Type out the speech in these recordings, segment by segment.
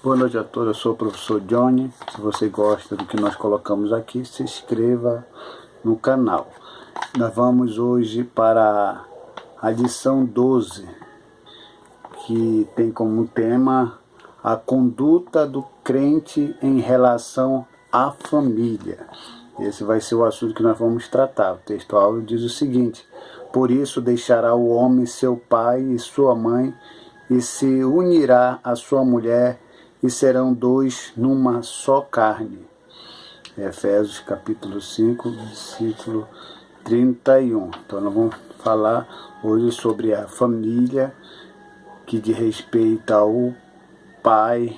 Boa noite a todos, eu sou o professor Johnny. Se você gosta do que nós colocamos aqui, se inscreva no canal. Nós vamos hoje para a lição 12, que tem como tema a conduta do crente em relação à família. Esse vai ser o assunto que nós vamos tratar. O texto áureo diz o seguinte: por isso deixará o homem seu pai e sua mãe, e se unirá à sua mulher, e serão dois numa só carne. Efésios capítulo 5, versículo 31. Então nós vamos falar hoje sobre a família, que diz respeito ao pai,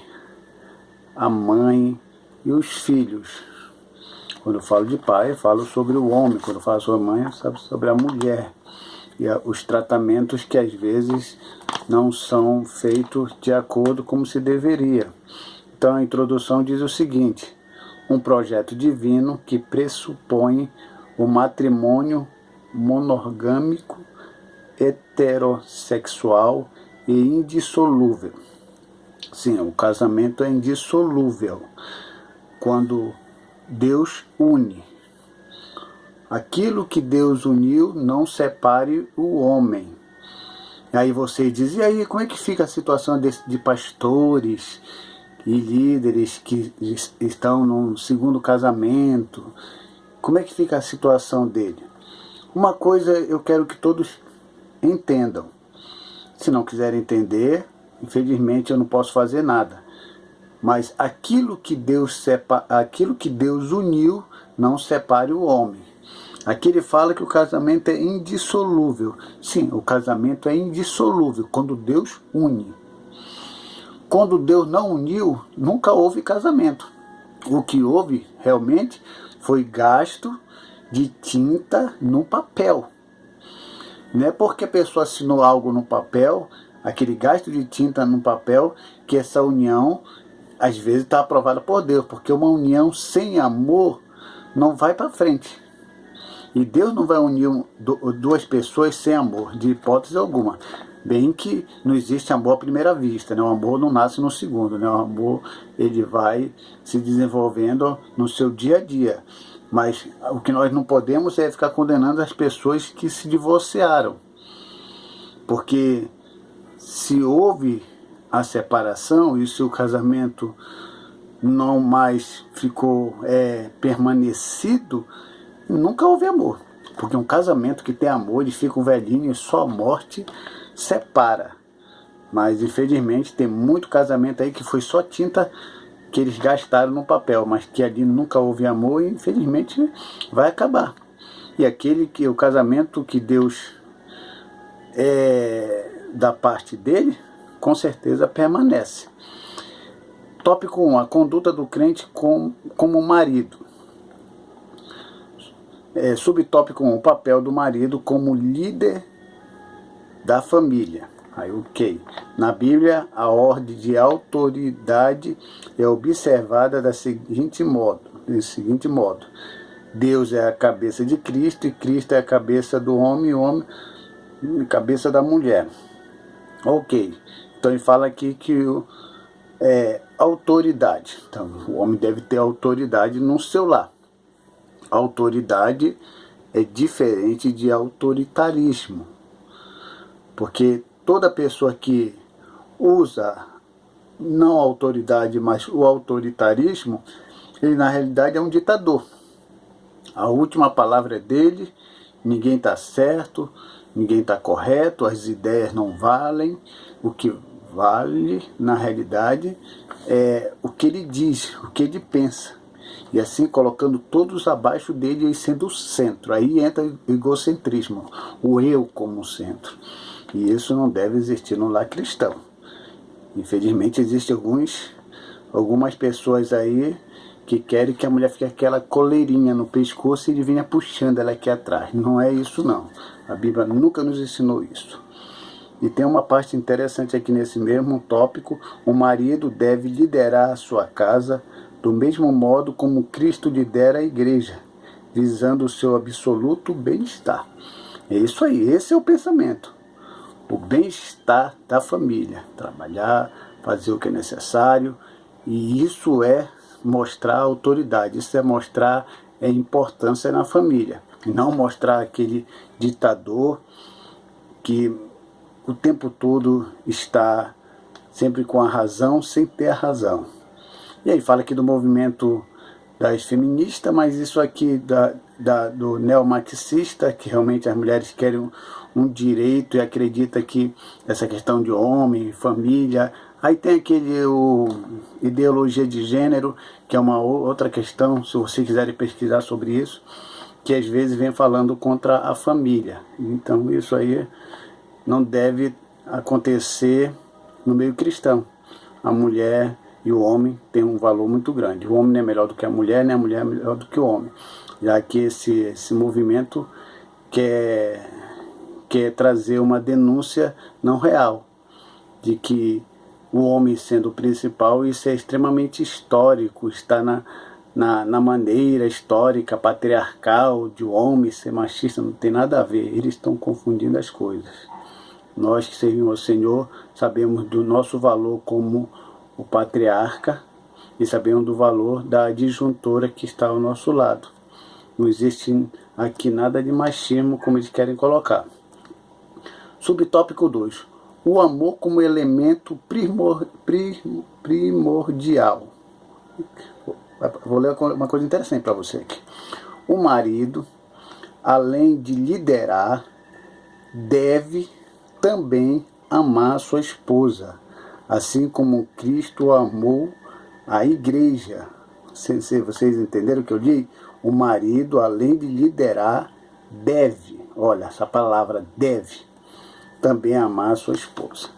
a mãe e os filhos. Quando eu falo de pai, eu falo sobre o homem. Quando eu falo sobre a mãe, eu falo sobre a mulher. E os tratamentos que às vezes não são feitos de acordo como se deveria. Então a introdução diz o seguinte: um projeto divino que pressupõe o matrimônio monogâmico, heterossexual e indissolúvel. Sim, o casamento é indissolúvel quando Deus une. Aquilo que Deus uniu, não separe o homem. Aí você diz: e aí, como é que fica a situação de pastores e líderes que estão no segundo casamento? Como é que fica a situação dele? Uma coisa eu quero que todos entendam. Se não quiserem entender, infelizmente eu não posso fazer nada. Mas aquilo que Deus uniu, não separe o homem. Aqui ele fala que o casamento é indissolúvel. Sim, o casamento é indissolúvel quando Deus une. Quando Deus não uniu, nunca houve casamento. O que houve realmente foi gasto de tinta no papel. Não é porque a pessoa assinou algo no papel, aquele gasto de tinta no papel, que essa união às vezes está aprovada por Deus. Porque uma união sem amor não vai para frente. E Deus não vai unir duas pessoas sem amor, de hipótese alguma. Bem que não existe amor à primeira vista, né? O amor não nasce no segundo, né? O amor ele vai se desenvolvendo no seu dia a dia. Mas o que nós não podemos é ficar condenando as pessoas que se divorciaram. Porque se houve a separação e se o casamento não mais ficou permanecido, nunca houve amor. Porque um casamento que tem amor, eles ficam velhinhos e só a morte separa. Mas infelizmente tem muito casamento aí que foi só tinta que eles gastaram no papel, mas que ali nunca houve amor e infelizmente vai acabar. E o casamento que Deus da parte dele, com certeza permanece. Tópico 1. A conduta do crente como marido. Subtópico 1, o papel do marido como líder da família. Aí, ok. Na Bíblia, a ordem de autoridade é observada desse seguinte modo: Deus é a cabeça de Cristo, e Cristo é a cabeça do homem, e o homem a cabeça da mulher. Ok. Então ele fala aqui que autoridade. Então o homem deve ter autoridade no seu lar. Autoridade é diferente de autoritarismo, porque toda pessoa que usa não a autoridade, mas o autoritarismo, ele na realidade é um ditador. A última palavra é dele, ninguém está certo, ninguém está correto, as ideias não valem. O que vale na realidade é o que ele diz, o que ele pensa. E assim colocando todos abaixo dele e sendo o centro. Aí entra o egocentrismo, o eu como centro. E isso não deve existir no lar cristão. Infelizmente existem algumas pessoas aí que querem que a mulher fique aquela coleirinha no pescoço e ele venha puxando ela aqui atrás. Não é isso não. A Bíblia nunca nos ensinou isso. E tem uma parte interessante aqui nesse mesmo tópico: o marido deve liderar a sua casa do mesmo modo como Cristo lidera a igreja, visando o seu absoluto bem-estar. É isso aí, esse é o pensamento. O bem-estar da família. Trabalhar, fazer o que é necessário, E isso é mostrar autoridade, isso é mostrar importância na família. E não mostrar aquele ditador que o tempo todo está sempre com a razão, sem ter a razão. E aí fala aqui do movimento das feministas, mas isso aqui do neomarxista, que realmente as mulheres querem um direito e acredita que essa questão de homem, família. Aí tem aquele ideologia de gênero, que é uma outra questão, se vocês quiserem pesquisar sobre isso, que às vezes vem falando contra a família. Então isso aí não deve acontecer no meio cristão. A mulher e o homem têm um valor muito grande. O homem não é melhor do que a mulher, nem a mulher é melhor do que o homem. Já que esse movimento quer trazer uma denúncia não real, de que o homem sendo o principal, isso é extremamente histórico, está na maneira histórica, patriarcal, de o homem ser machista, não tem nada a ver. Eles estão confundindo as coisas. Nós que servimos ao Senhor sabemos do nosso valor como o patriarca e sabemos do valor da adjuntora que está ao nosso lado. Não existe aqui nada de machismo como eles querem colocar. Subtópico 2. O amor como elemento primordial. Vou ler uma coisa interessante para você aqui. O marido, além de liderar, deve também amar sua esposa, assim como Cristo amou a igreja. Vocês entenderam o que eu disse? O marido, além de liderar, deve, olha, essa palavra deve, também amar sua esposa.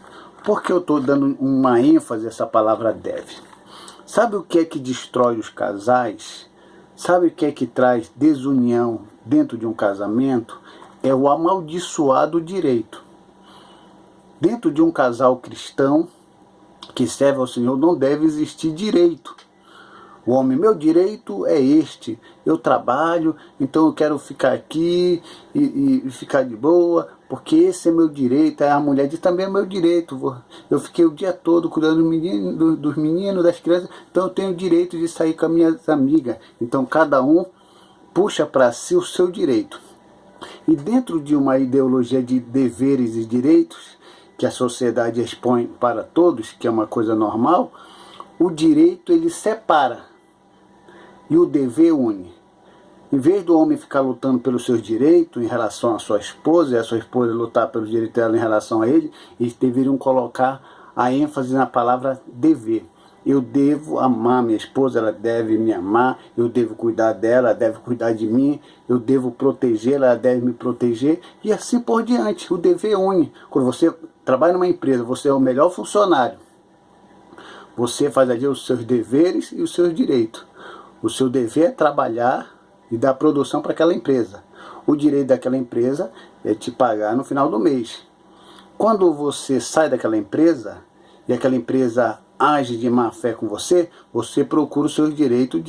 Por que eu estou dando uma ênfase a essa palavra deve? Sabe o que é que destrói os casais? Sabe o que é que traz desunião dentro de um casamento? É o amaldiçoado direito. Dentro de um casal cristão que serve ao Senhor não deve existir direito. O homem, meu direito é este, eu trabalho, então eu quero ficar aqui e ficar de boa, porque esse é meu direito. A mulher diz, também é meu direito, eu fiquei o dia todo cuidando dos meninos, das crianças, então eu tenho o direito de sair com as minhas amigas. Então cada um puxa para si o seu direito. E dentro de uma ideologia de deveres e direitos, que a sociedade expõe para todos, que é uma coisa normal, o direito ele separa e o dever une. Em vez do homem ficar lutando pelos seus direitos em relação à sua esposa, e a sua esposa lutar pelos direitos dela em relação a ele, eles deveriam colocar a ênfase na palavra dever. Eu devo amar minha esposa, ela deve me amar, eu devo cuidar dela, ela deve cuidar de mim, eu devo protegê-la, ela deve me proteger, e assim por diante. O dever une. Quando você trabalha numa empresa, você é o melhor funcionário. Você faz ali os seus deveres e os seus direitos. O seu dever é trabalhar e dar produção para aquela empresa. O direito daquela empresa é te pagar no final do mês. Quando você sai daquela empresa e aquela empresa age de má fé com você, você procura os seus direitos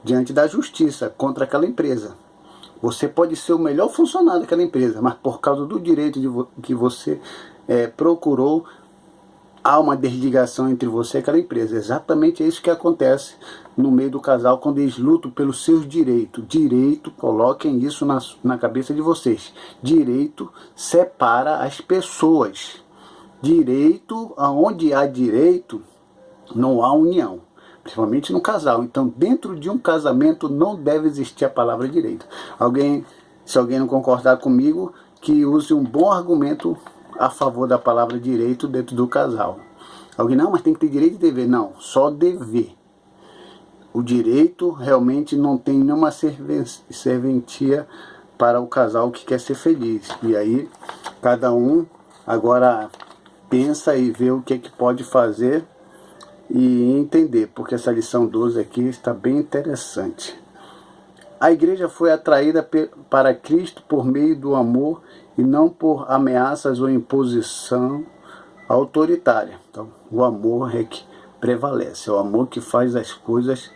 diante da justiça contra aquela empresa. Você pode ser o melhor funcionário daquela empresa, mas por causa do direito que você procurou, há uma desligação entre você e aquela empresa. Exatamente isso que acontece no meio do casal quando eles lutam pelos seus direitos. Direito, coloquem isso na cabeça de vocês. Direito separa as pessoas. Direito, aonde há direito, não há união. Principalmente no casal. Então, dentro de um casamento não deve existir a palavra direito. Se alguém não concordar comigo, que use um bom argumento a favor da palavra direito dentro do casal. Alguém, não, mas tem que ter direito e dever. Não, só dever. O direito realmente não tem nenhuma serventia para o casal que quer ser feliz. E aí, cada um agora pensa e vê o que é que pode fazer e entender, porque essa lição 12 aqui está bem interessante. A igreja foi atraída para Cristo por meio do amor e não por ameaças ou imposição autoritária. Então, o amor é que prevalece, é o amor que faz as coisas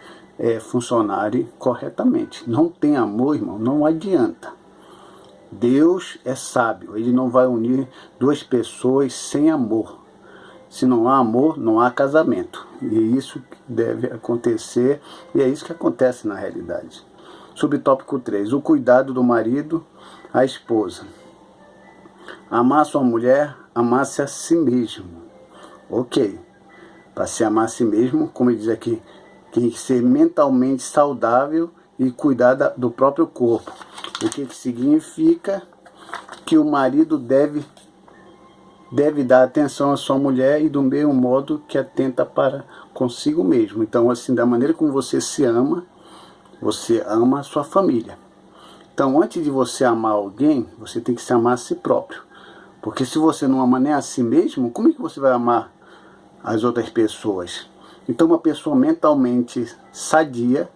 funcionarem corretamente. Não tem amor, irmão, não adianta. Deus é sábio, Ele não vai unir duas pessoas sem amor. Se não há amor, não há casamento. E é isso que deve acontecer, e é isso que acontece na realidade. Subtópico 3. O cuidado do marido à esposa. Amar sua mulher, amar-se a si mesmo. Ok. Para se amar a si mesmo, como ele diz aqui, tem que ser mentalmente saudável e cuidar do próprio corpo. O que significa que o marido deve dar atenção à sua mulher e do mesmo modo que atenta para consigo mesmo. Então, assim, da maneira como você se ama, você ama a sua família. Então, antes de você amar alguém, você tem que se amar a si próprio. Porque se você não ama nem a si mesmo, como é que você vai amar as outras pessoas? Então, uma pessoa mentalmente sadia,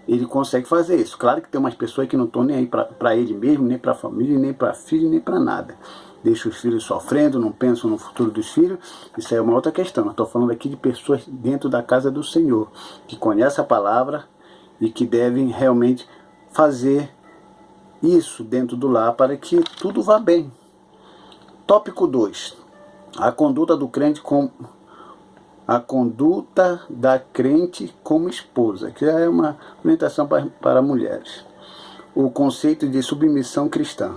ele consegue fazer isso. Claro que tem umas pessoas que não estão nem aí para ele mesmo, nem para a família, nem para filho, nem para nada. Deixa os filhos sofrendo, não pensam no futuro dos filhos. Isso é uma outra questão. Eu estou falando aqui de pessoas dentro da casa do Senhor, que conhecem a palavra e que devem realmente fazer isso dentro do lar para que tudo vá bem. Tópico 2. A conduta do crente como... A conduta da crente como esposa, que é uma orientação para mulheres. O conceito de submissão cristã.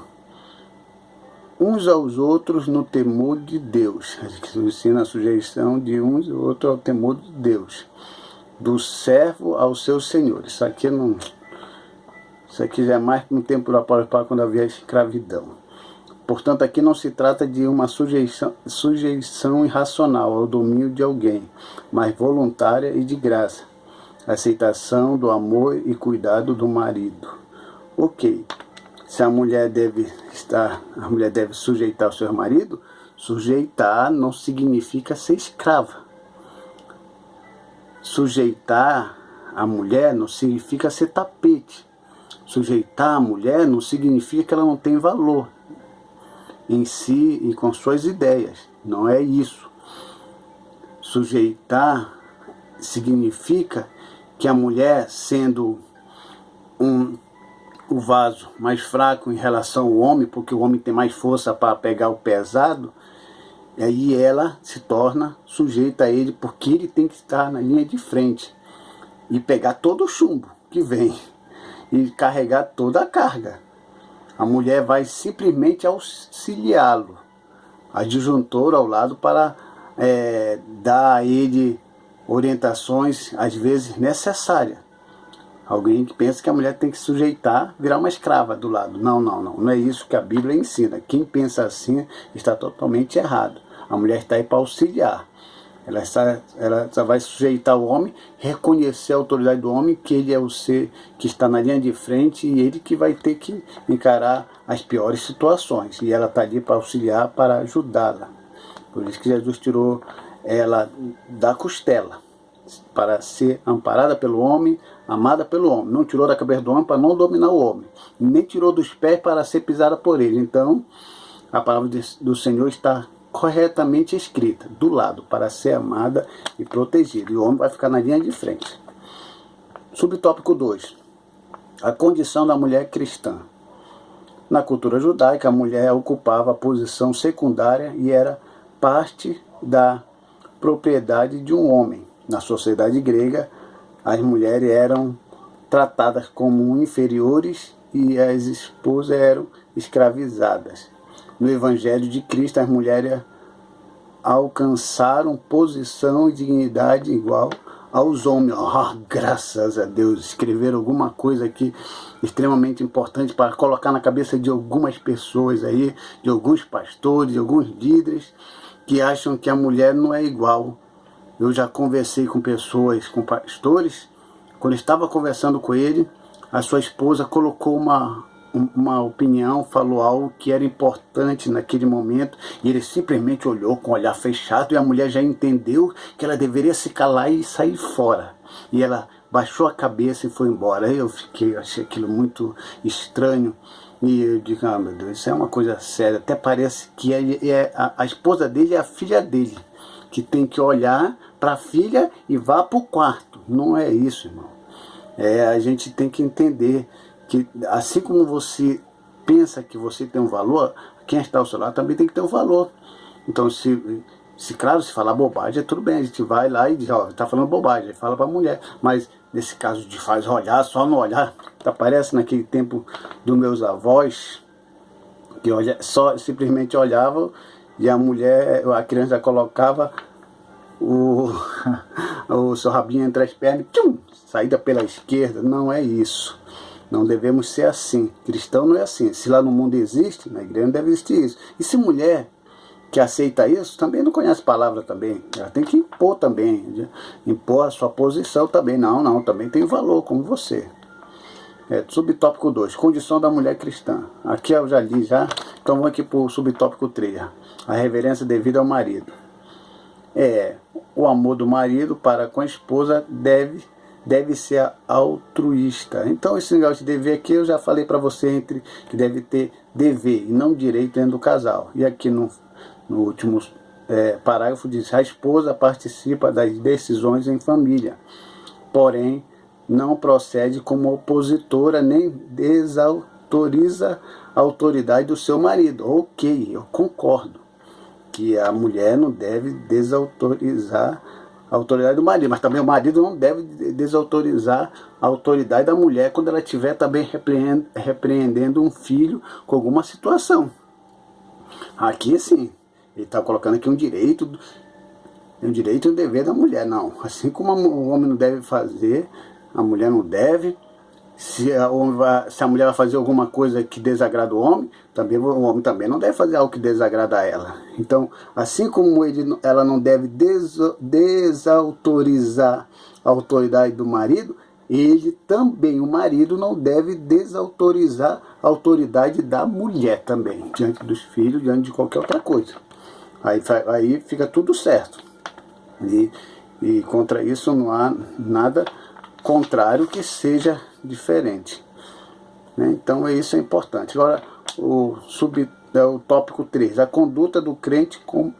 Uns aos outros no temor de Deus. A gente ensina a sujeição de uns aos outros ao temor de Deus. Do servo ao seu senhor. Isso aqui já é mais no tempo do apóstolo Paulo, quando havia escravidão. Portanto, aqui não se trata de uma sujeição irracional ao domínio de alguém, mas voluntária e de graça. Aceitação do amor e cuidado do marido. Ok. Se a mulher deve sujeitar o seu marido, sujeitar não significa ser escrava. Sujeitar a mulher não significa ser tapete. Sujeitar a mulher não significa que ela não tem valor em si e com suas ideias. Não é isso. Sujeitar significa que a mulher, sendo o vaso mais fraco em relação ao homem, porque o homem tem mais força para pegar o pesado, e aí ela se torna sujeita a ele, porque ele tem que estar na linha de frente e pegar todo o chumbo que vem e carregar toda a carga. A mulher vai simplesmente auxiliá-lo, adjuntor ao lado, para dar a ele orientações, às vezes necessárias. Alguém que pensa que a mulher tem que sujeitar, virar uma escrava do lado. Não, não, não. Não é isso que a Bíblia ensina. Quem pensa assim está totalmente errado. A mulher está aí para auxiliar. Ela só vai sujeitar o homem, reconhecer a autoridade do homem, que ele é o ser que está na linha de frente e ele que vai ter que encarar as piores situações. E ela está ali para auxiliar, para ajudá-la. Por isso que Jesus tirou ela da costela, para ser amparada pelo homem, amada pelo homem. Não tirou da cabeça do homem para não dominar o homem. Nem tirou dos pés para ser pisada por ele. Então, a palavra do Senhor está corretamente escrita, do lado, para ser amada e protegida. E o homem vai ficar na linha de frente. Subtópico 2. A condição da mulher cristã. Na cultura judaica, a mulher ocupava a posição secundária e era parte da propriedade de um homem. Na sociedade grega, as mulheres eram tratadas como inferiores e as esposas eram escravizadas. No Evangelho de Cristo, as mulheres alcançaram posição e dignidade igual aos homens. Oh, graças a Deus, escreveram alguma coisa aqui extremamente importante para colocar na cabeça de algumas pessoas aí, de alguns pastores, de alguns líderes, que acham que a mulher não é igual. Eu já conversei com pessoas, com pastores, quando estava conversando com ele, a sua esposa colocou uma opinião, falou algo que era importante naquele momento, e ele simplesmente olhou com o olhar fechado, e a mulher já entendeu que ela deveria se calar e sair fora. E ela baixou a cabeça e foi embora. Eu achei aquilo muito estranho, e eu digo, ah, meu Deus, isso é uma coisa séria. Até parece que a esposa dele é a filha dele, que tem que olhar para a filha e vá para o quarto. Não é isso, irmão. A gente tem que entender que assim como você pensa que você tem um valor, quem está ao seu lado também tem que ter um valor. Então, se Claro, se falar bobagem, é tudo bem, a gente vai lá e diz, ó, tá falando bobagem, fala pra mulher. Mas nesse caso de faz olhar, só no olhar, parece naquele tempo dos meus avós, que só simplesmente olhavam e a mulher, a criança colocava o seu rabinho entre as pernas, tchum, saída pela esquerda. Não é isso. Não devemos ser assim. Cristão não é assim. Se lá no mundo existe, na igreja não deve existir isso. E se mulher que aceita isso, também não conhece a palavra também. Ela tem que impor também. Impor a sua posição também. Não, também tem valor, como você. Subtópico 2, condição da mulher cristã. Aqui eu já li já. Então vamos aqui para o subtópico 3. A reverência devida ao marido. O amor do marido para com a esposa deve ser altruísta. Então esse negócio de dever aqui eu já falei para você que deve ter dever e não direito dentro do casal. E aqui no último parágrafo diz: a esposa participa das decisões em família, porém não procede como opositora nem desautoriza a autoridade do seu marido. Ok, eu concordo que a mulher não deve desautorizar a autoridade do marido, mas também o marido não deve desautorizar a autoridade da mulher quando ela estiver também repreendendo um filho com alguma situação. Aqui sim, ele está colocando aqui um direito e um dever da mulher. Não, assim como o homem não deve fazer, a mulher não deve. Se a mulher vai fazer alguma coisa que desagrada o homem, também o homem também não deve fazer algo que desagrada a ela. Então, assim como ela não deve desautorizar a autoridade do marido, o marido não deve desautorizar a autoridade da mulher também, diante dos filhos, diante de qualquer outra coisa. Aí fica tudo certo. E contra isso não há nada contrário que seja diferente, né? Então isso é importante. Agora o tópico 3, a conduta do crente como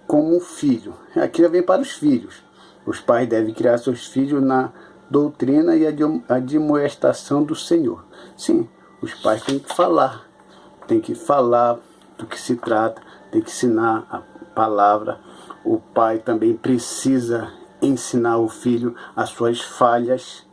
um filho. Aqui vem para os filhos. Os pais devem criar seus filhos na doutrina e admoestação do Senhor. Sim, os pais têm que falar do que se trata, tem que ensinar a palavra. O pai também precisa ensinar o filho as suas falhas,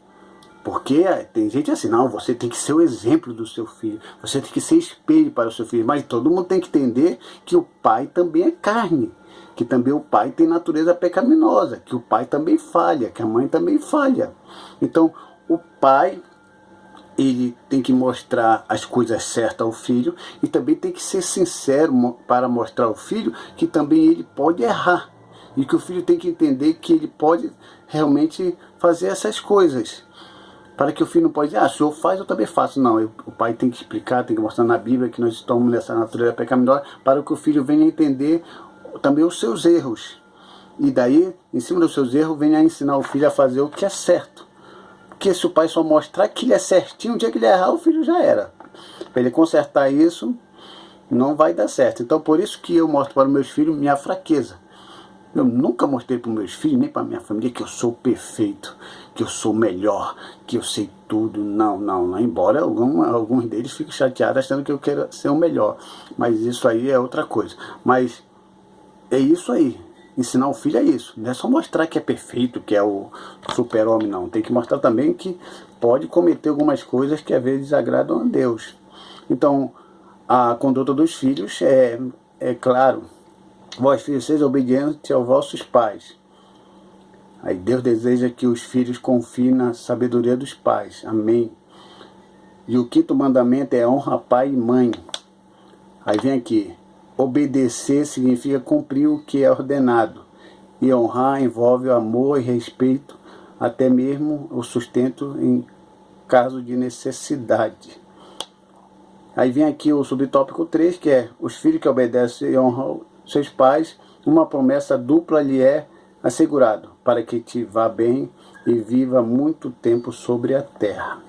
porque tem gente assim, não, você tem que ser o exemplo do seu filho, você tem que ser espelho para o seu filho, mas todo mundo tem que entender que o pai também é carne, que também o pai tem natureza pecaminosa, que o pai também falha, que a mãe também falha. Então o pai, ele tem que mostrar as coisas certas ao filho e também tem que ser sincero para mostrar ao filho que também ele pode errar. E que o filho tem que entender que ele pode realmente fazer essas coisas. Para que o filho não pode dizer, o senhor faz, eu também faço. Não, o pai tem que explicar, tem que mostrar na Bíblia que nós estamos nessa natureza pecaminosa, para que o filho venha entender também os seus erros. E daí, em cima dos seus erros, venha ensinar o filho a fazer o que é certo. Porque se o pai só mostrar que ele é certinho, o dia que ele errar, o filho já era. Para ele consertar isso, não vai dar certo. Então, por isso que eu mostro para os meus filhos minha fraqueza. Eu nunca mostrei para os meus filhos, nem para a minha família, que eu sou perfeito, que eu sou melhor, que eu sei tudo. Não. Embora alguns deles fiquem chateados achando que eu quero ser o melhor. Mas isso aí é outra coisa. Mas é isso aí. Ensinar o filho é isso. Não é só mostrar que é perfeito, que é o super-homem, não. Tem que mostrar também que pode cometer algumas coisas que às vezes desagradam a Deus. Então, a conduta dos filhos é claro. Vós, filhos, sejam obedientes aos vossos pais. Aí Deus deseja que os filhos confiem na sabedoria dos pais. Amém. E o quinto mandamento é honra pai e mãe. Aí vem aqui. Obedecer significa cumprir o que é ordenado. E honrar envolve o amor e respeito, até mesmo o sustento em caso de necessidade. Aí vem aqui o subtópico 3, que é os filhos que obedecem e honram seus pais, uma promessa dupla lhe é assegurado, para que te vá bem e viva muito tempo sobre a terra.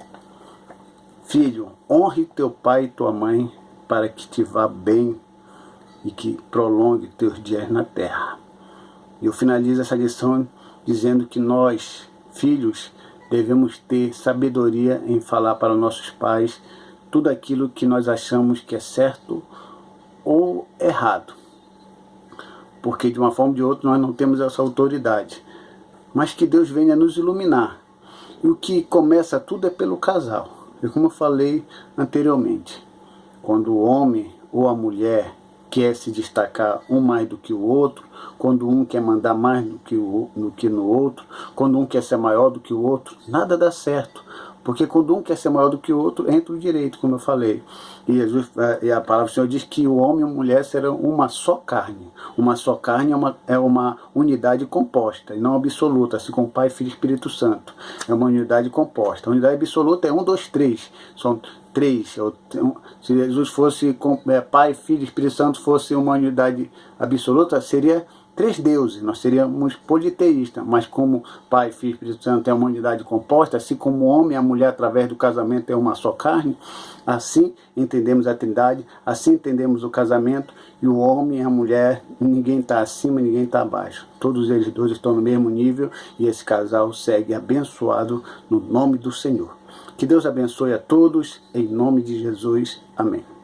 Filho, honre teu pai e tua mãe, para que te vá bem e que prolongue teus dias na terra. E eu finalizo essa lição dizendo que nós, filhos, devemos ter sabedoria em falar para nossos pais tudo aquilo que nós achamos que é certo ou errado. porque de uma forma ou de outra nós não temos essa autoridade. Mas que Deus venha nos iluminar. E o que começa tudo é pelo casal. E como eu falei anteriormente, quando o homem ou a mulher quer se destacar um mais do que o outro, quando um quer mandar mais do que no outro, quando um quer ser maior do que o outro, nada dá certo. Porque quando um quer ser maior do que o outro, entra o direito, como eu falei. E a palavra do Senhor diz que o homem e a mulher serão uma só carne. Uma só carne é uma unidade composta, e não absoluta, assim como Pai, Filho e Espírito Santo. É uma unidade composta. A unidade absoluta é 1, 2, 3. São 3. Se Jesus fosse Pai, Filho e Espírito Santo fosse uma unidade absoluta, seria 3 deuses, nós seríamos politeístas, mas como Pai, Filho e Espírito Santo é uma unidade composta, assim como o homem e a mulher através do casamento é uma só carne, assim entendemos a Trindade, assim entendemos o casamento, e o homem e a mulher, ninguém está acima, ninguém está abaixo. Todos eles dois estão no mesmo nível e esse casal segue abençoado no nome do Senhor. Que Deus abençoe a todos, em nome de Jesus. Amém.